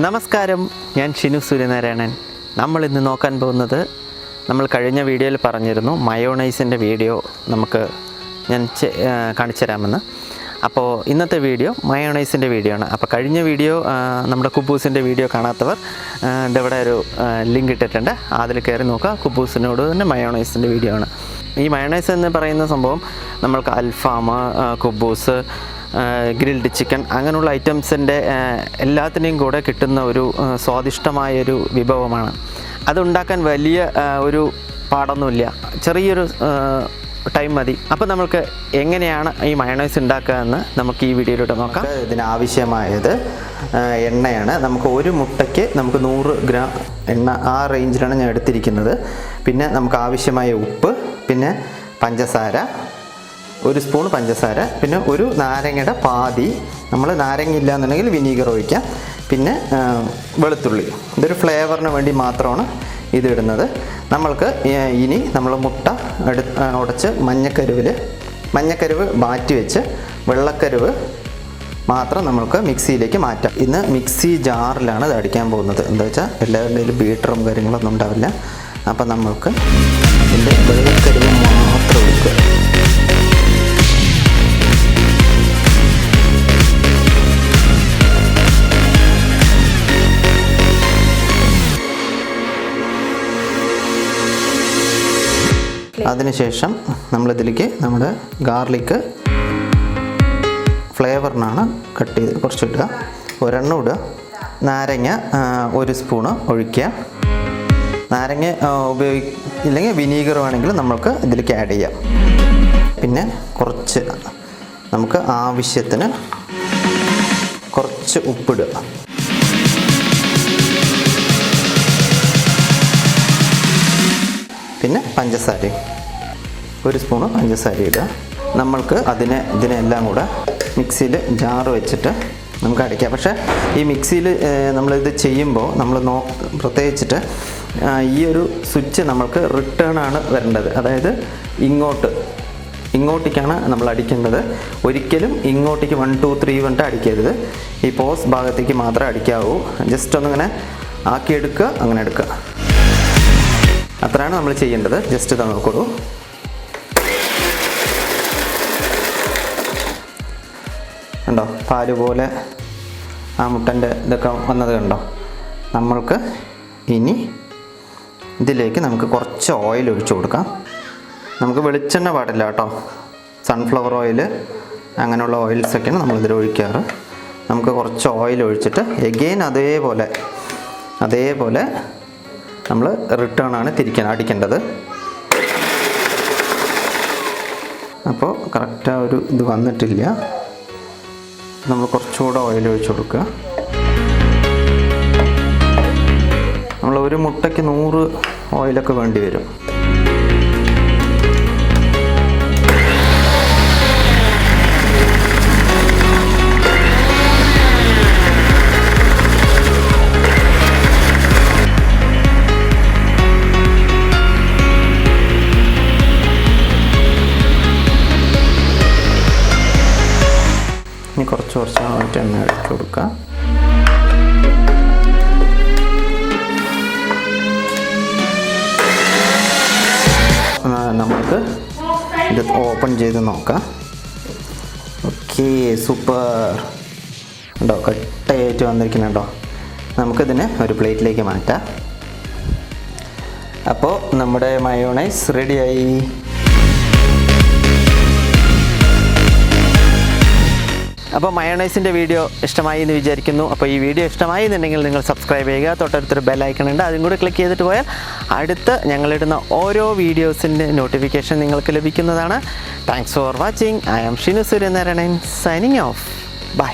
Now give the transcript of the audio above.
നമസ്കാരം, ഞാൻ ഷിനു സൂര്യനാരായണൻ. നമ്മൾ ഇന്ന് നോക്കാൻ പോകുന്നത്, നമ്മൾ കഴിഞ്ഞ വീഡിയോയിൽ പറഞ്ഞിരുന്നു മയോണൈസിൻ്റെ വീഡിയോ ഞാൻ കാണിച്ചു തരാമെന്ന്. അപ്പോൾ ഇന്നത്തെ വീഡിയോ മയോണൈസിൻ്റെ വീഡിയോ ആണ്. അപ്പോൾ കഴിഞ്ഞ വീഡിയോ നമ്മുടെ കുബൂസിൻ്റെ വീഡിയോ കാണാത്തവർ ഇവിടെ ഒരു ലിങ്ക് ഇട്ടിട്ടുണ്ട്, അതിൽ കയറി നോക്കുക. കുബൂസിനോട് തന്നെ മയോണൈസിൻ്റെ വീഡിയോ ആണ്. ഈ മയോണൈസ് എന്ന് പറയുന്ന സംഭവം നമ്മൾക്ക് അൽഫാം, കുബൂസ്, ഗ്രിൽഡ് ചിക്കൻ അങ്ങനെയുള്ള ഐറ്റംസിൻ്റെ എല്ലാത്തിനെയും കൂടെ കിട്ടുന്ന ഒരു സ്വാദിഷ്ടമായൊരു വിഭവമാണ്. അതുണ്ടാക്കാൻ വലിയ ഒരു പാടൊന്നുമില്ല, ചെറിയൊരു ടൈം മതി. അപ്പോൾ നമുക്ക് എങ്ങനെയാണ് ഈ മയോണൈസ് ഉണ്ടാക്കുക എന്ന് നമുക്ക് ഈ വീഡിയോയിലൂടെ നോക്കാം. ഇതിനാവശ്യമായത് എണ്ണയാണ്. നമുക്ക് ഒരു മുട്ടയ്ക്ക് നമുക്ക് 100 ഗ്രാം എണ്ണ, ആ റേഞ്ചിലാണ് ഞാൻ എടുത്തിരിക്കുന്നത്. പിന്നെ നമുക്ക് ആവശ്യമായ ഉപ്പ്, പിന്നെ പഞ്ചസാര, 1 സ്പൂൺ പഞ്ചസാര, പിന്നെ ഒരു നാരങ്ങയുടെ പാതി. നമ്മൾ നാരങ്ങ ഇല്ല എന്നുണ്ടെങ്കിൽ വിനീഗർ ഒഴിക്കാം. പിന്നെ വെളുത്തുള്ളി. ഇതൊരു ഫ്ലേവറിന് വേണ്ടി മാത്രമാണ് ഇതിടുന്നത്. നമ്മൾക്ക് ഇനി നമ്മൾ മുട്ട ഉടച്ച് മഞ്ഞക്കരുവ് മാറ്റി വെച്ച് വെള്ളക്കരുവ് മാത്രം നമ്മൾക്ക് മിക്സിയിലേക്ക് മാറ്റാം. ഇന്ന് മിക്സി ജാറിലാണ് ഇത് അടിക്കാൻ പോകുന്നത്. എന്താ വെച്ചാൽ എല്ലാവരുടെയും ബീറ്ററും കാര്യങ്ങളൊന്നും ഉണ്ടാവില്ല. അപ്പം നമ്മൾക്ക് ഇതിൻ്റെ വെള്ളക്കരുവ് മാത്രം എടുക്കുക. അതിനുശേഷം നമ്മളിതിലേക്ക് നമ്മുടെ ഗാർലിക്ക് ഫ്ലേവറിനാണ് കട്ട് ചെയ്ത് കുറച്ചിടുക, ഒരെണ്ണം ഇടുക. നാരങ്ങ 1 സ്പൂണ് ഒഴിക്കുക. നാരങ്ങ ഉപയോഗിക്കില്ലെങ്കിൽ വിനീഗർ വേണമെങ്കിൽ നമ്മൾക്ക് ഇതിലേക്ക് ആഡ് ചെയ്യാം. പിന്നെ കുറച്ച് നമുക്ക് ആവശ്യത്തിന് കുറച്ച് ഉപ്പിടുക. പിന്നെ പഞ്ചസാരയും 1 സ്പൂണ് പഞ്ചസാര ഇടുക. നമ്മൾക്ക് ഇതിനെല്ലാം കൂടെ മിക്സിയിൽ ജാറ് വെച്ചിട്ട് നമുക്ക് അടിക്കാം. പക്ഷേ ഈ മിക്സിയിൽ നമ്മളിത് ചെയ്യുമ്പോൾ നമ്മൾ പ്രത്യേകിച്ചിട്ട് ഈ ഒരു സ്വിച്ച് നമ്മൾക്ക് റിട്ടേൺ ആണ് വരേണ്ടത്. അതായത് ഇങ്ങോട്ടേക്കാണ് നമ്മൾ അടിക്കേണ്ടത്. ഒരിക്കലും ഇങ്ങോട്ടേക്ക് 1 2 3 പറഞ്ഞിട്ട് അടിക്കരുത്. ഈ പോസ് ഭാഗത്തേക്ക് മാത്രമേ അടിക്കാവൂ. ജസ്റ്റ് ഒന്നിങ്ങനെ ആക്കിയെടുക്കുക, അങ്ങനെ എടുക്കുക. അത്രയാണ് നമ്മൾ ചെയ്യേണ്ടത്. ജസ്റ്റ് ഇത് നോക്കൂ. കണ്ടോ, പാല് പോലെ ആ മുട്ടൻ്റെ ഇതൊക്കെ വന്നത് കണ്ടോ. നമ്മൾക്ക് ഇനി ഇതിലേക്ക് നമുക്ക് കുറച്ച് ഓയിൽ ഒഴിച്ചു കൊടുക്കാം. നമുക്ക് വെളിച്ചെണ്ണ പാടില്ല കേട്ടോ, സൺഫ്ലവർ ഓയിൽ അങ്ങനെയുള്ള ഓയിൽസൊക്കെയാണ് നമ്മളിതിൽ ഒഴിക്കാറ്. നമുക്ക് കുറച്ച് ഓയിൽ ഒഴിച്ചിട്ട് എഗെയിൻ അതേപോലെ നമ്മൾ റിട്ടേൺ ആണ് അടിക്കേണ്ടത്. അപ്പോൾ കറക്റ്റ് ഒരു ഇത് വന്നിട്ടില്ല. നമ്മൾ കുറച്ചുകൂടെ ഓയിൽ ഒഴിച്ച് കൊടുക്കുക. നമ്മൾ ഒരു മുട്ടയ്ക്ക് 100 ഓയിലൊക്കെ വേണ്ടി വരും. ഇനി കുറച്ചായിട്ട് എണ്ണ ഒഴിച്ച് കൊടുക്കുക. നമുക്ക് ഇത് ഓപ്പൺ ചെയ്ത് നോക്കാം. Okay, super. ഉണ്ടോ, കട്ടയായിട്ട് വന്നിരിക്കുന്നുണ്ടോ. നമുക്കിതിനെ ഒരു പ്ലേറ്റിലേക്ക് മാറ്റാം. അപ്പോൾ നമ്മുടെ മയോണൈസ് റെഡിയായി. അപ്പോൾ മയോണൈസിൻ്റെ വീഡിയോ ഇഷ്ടമായി എന്ന് വിചാരിക്കുന്നു. അപ്പോൾ ഈ വീഡിയോ ഇഷ്ടമായി എന്നുണ്ടെങ്കിൽ നിങ്ങൾ സബ്സ്ക്രൈബ് ചെയ്യുക. തൊട്ടടുത്തൊരു ബെൽ ഐക്കൺ ഉണ്ട്, അതും കൂടി ക്ലിക്ക് ചെയ്തിട്ട് പോയാൽ അടുത്ത് ഞങ്ങളിടുന്ന ഓരോ വീഡിയോസിൻ്റെ നോട്ടിഫിക്കേഷൻ നിങ്ങൾക്ക് ലഭിക്കുന്നതാണ്. Thanks for watching. I am Shinu Suryanarayanan, signing off. By.